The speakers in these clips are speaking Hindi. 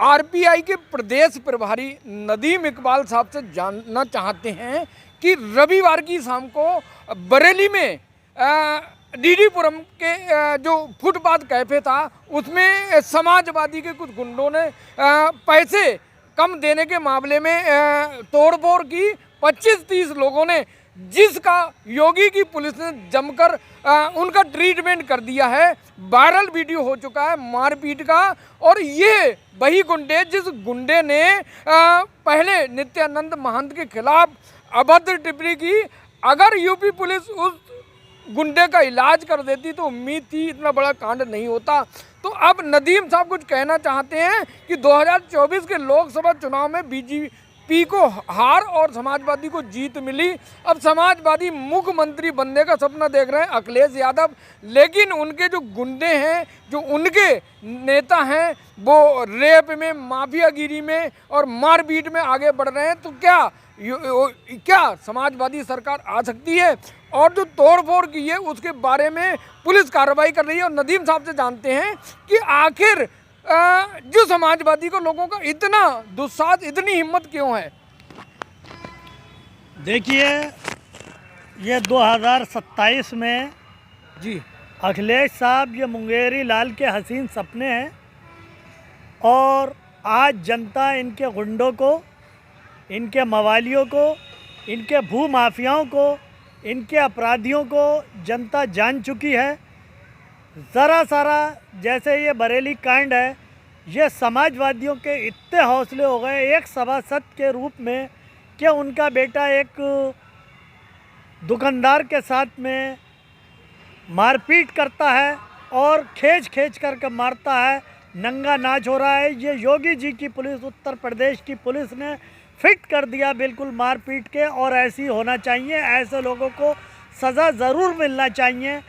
आरपीआई के प्रदेश प्रभारी नदीम इकबाल साहब से जानना चाहते हैं कि रविवार की शाम को बरेली में डीडीपुरम के जो फुटपाथ कैफे था उसमें समाजवादी के कुछ गुंडों ने पैसे कम देने के मामले में तोड़फोड़ की। 25-30 लोगों ने, जिसका योगी की पुलिस ने जमकर उनका ट्रीटमेंट कर दिया है। वायरल वीडियो हो चुका है मारपीट का। और ये वही गुंडे, जिस गुंडे ने पहले नित्यानंद महंत के खिलाफ अभद्र टिप्पणी की। अगर यूपी पुलिस उस गुंडे का इलाज कर देती तो उम्मीद थी इतना बड़ा कांड नहीं होता। तो अब नदीम साहब कुछ कहना चाहते हैं कि 2024 के लोकसभा चुनाव में बीजेपी को हार और समाजवादी को जीत मिली। अब समाजवादी मुख्यमंत्री बनने का सपना देख रहे हैं अखिलेश यादव, लेकिन उनके जो गुंडे हैं, जो उनके नेता हैं, वो रेप में, माफियागिरी में और मारपीट में आगे बढ़ रहे हैं। तो क्या समाजवादी सरकार आ सकती है? और जो तोड़फोड़ की है उसके बारे में पुलिस कार्रवाई कर रही है। और नदीम साहब से जानते हैं कि आखिर जो समाजवादी को लोगों का इतना दुस्साहस, इतनी हिम्मत क्यों है? देखिए, ये 2027 में जी अखिलेश साहब ये मुंगेरी लाल के हसीन सपने हैं। और आज जनता इनके गुंडों को, इनके मवालियों को, इनके भू माफियाओं को, इनके अपराधियों को जनता जान चुकी है। ज़रा सारा जैसे ये बरेली कांड है, ये समाजवादियों के इतने हौसले हो गए एक सभासद के रूप में कि उनका बेटा एक दुकानदार के साथ में मारपीट करता है और खींच करके मारता है, नंगा नाच हो रहा है। ये योगी जी की पुलिस, उत्तर प्रदेश की पुलिस ने फिट कर दिया बिल्कुल मारपीट के। और ऐसी होना चाहिए, ऐसे लोगों को सज़ा ज़रूर मिलना चाहिए।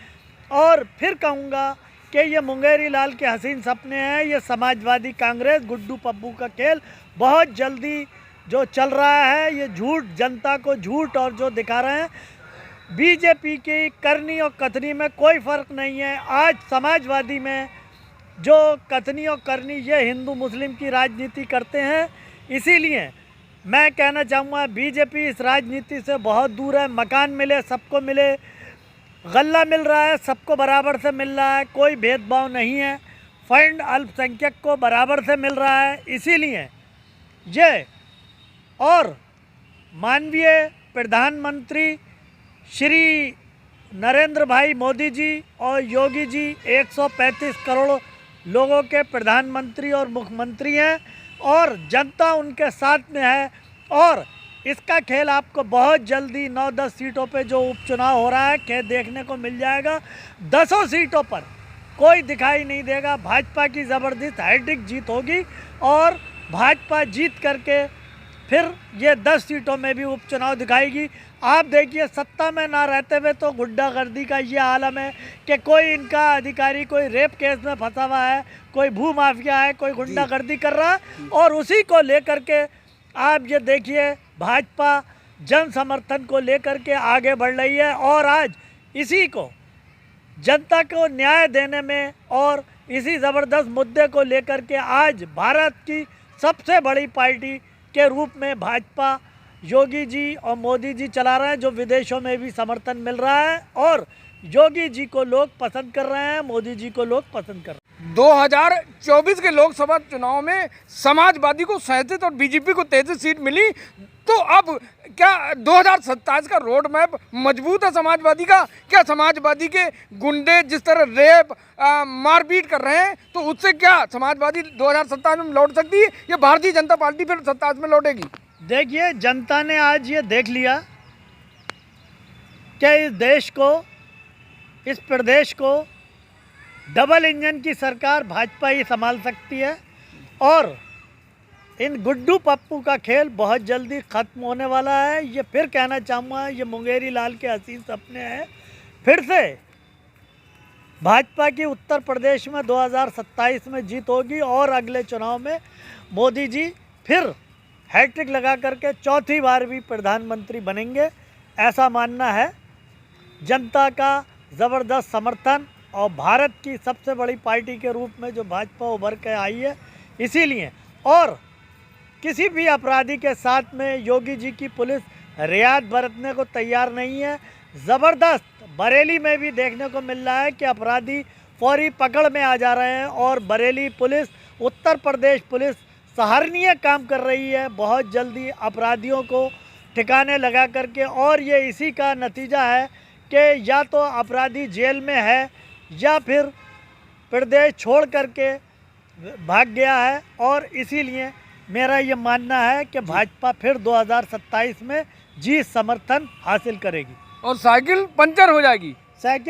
और फिर कहूँगा कि ये मुंगेरी लाल के हसीन सपने हैं। ये समाजवादी कांग्रेस, गुड्डू पप्पू का खेल बहुत जल्दी जो चल रहा है, ये झूठ, जनता को झूठ और जो दिखा रहे हैं। बीजेपी की करनी और कथनी में कोई फ़र्क नहीं है। आज समाजवादी में जो कथनी और करनी, ये हिंदू मुस्लिम की राजनीति करते हैं। इसीलिए मैं कहना चाहूँगा बीजेपी इस राजनीति से बहुत दूर है। मकान मिले सबको मिले, गल्ला मिल रहा है सबको बराबर से मिल रहा है, कोई भेदभाव नहीं है। फंड अल्पसंख्यक को बराबर से मिल रहा है। इसीलिए ये और माननीय प्रधानमंत्री श्री नरेंद्र भाई मोदी जी और योगी जी 135 करोड़ लोगों के प्रधानमंत्री और मुख्यमंत्री हैं और जनता उनके साथ में है। और इसका खेल आपको बहुत जल्दी 9-10 सीटों पे जो उपचुनाव हो रहा है खेल देखने को मिल जाएगा। 10 सीटों पर कोई दिखाई नहीं देगा। भाजपा की ज़बरदस्त हैट्रिक जीत होगी और भाजपा जीत करके फिर ये 10 सीटों में भी उपचुनाव दिखाएगी। आप देखिए, सत्ता में ना रहते हुए तो गुंडागर्दी का ये आलम है कि कोई इनका अधिकारी कोई रेप केस में फंसा हुआ है, कोई भू माफिया है, कोई गुंडागर्दी कर रहा है। और उसी को लेकर के आप ये देखिए, भाजपा जन समर्थन को लेकर के आगे बढ़ रही है। और आज इसी को जनता को न्याय देने में और इसी ज़बरदस्त मुद्दे को लेकर के आज भारत की सबसे बड़ी पार्टी के रूप में भाजपा योगी जी और मोदी जी चला रहे हैं, जो विदेशों में भी समर्थन मिल रहा है। और योगी जी को लोग पसंद कर रहे हैं, मोदी जी को लोग पसंद कर रहे हैं। 2024 के लोकसभा चुनाव में समाजवादी को 37 और बीजेपी को 33 सीट मिली। तो अब क्या 2027 का रोड मैप मजबूत है समाजवादी का? क्या समाजवादी के गुंडे जिस तरह रेप, मारपीट कर रहे हैं, तो उससे क्या समाजवादी 2027 में लौट सकती है या भारतीय जनता पार्टी फिर 27 में लौटेगी? देखिए, जनता ने आज ये देख लिया कि इस देश को, इस प्रदेश को डबल इंजन की सरकार भाजपा ही संभाल सकती है। और इन गुड्डू पप्पू का खेल बहुत जल्दी ख़त्म होने वाला है। ये फिर कहना चाहूँगा, ये मुंगेरी लाल के हसीन सपने हैं। फिर से भाजपा की उत्तर प्रदेश में 2027 में जीत होगी और अगले चुनाव में मोदी जी फिर हैट्रिक लगा करके चौथी बार भी प्रधानमंत्री बनेंगे, ऐसा मानना है। जनता का ज़बरदस्त समर्थन और भारत की सबसे बड़ी पार्टी के रूप में जो भाजपा उभर के आई है, इसीलिए और किसी भी अपराधी के साथ में योगी जी की पुलिस रियायत बरतने को तैयार नहीं है। ज़बरदस्त बरेली में भी देखने को मिल रहा है कि अपराधी फौरी पकड़ में आ जा रहे हैं और बरेली पुलिस, उत्तर प्रदेश पुलिस सराहनीय काम कर रही है बहुत जल्दी अपराधियों को ठिकाने लगा करके। और ये इसी का नतीजा है कि या तो अपराधी जेल में है या फिर प्रदेश छोड़ करके भाग गया है। और इसीलिए मेरा ये मानना है कि भाजपा फिर 2027 में जी समर्थन हासिल करेगी और साइकिल पंचर हो जाएगी। साइकिल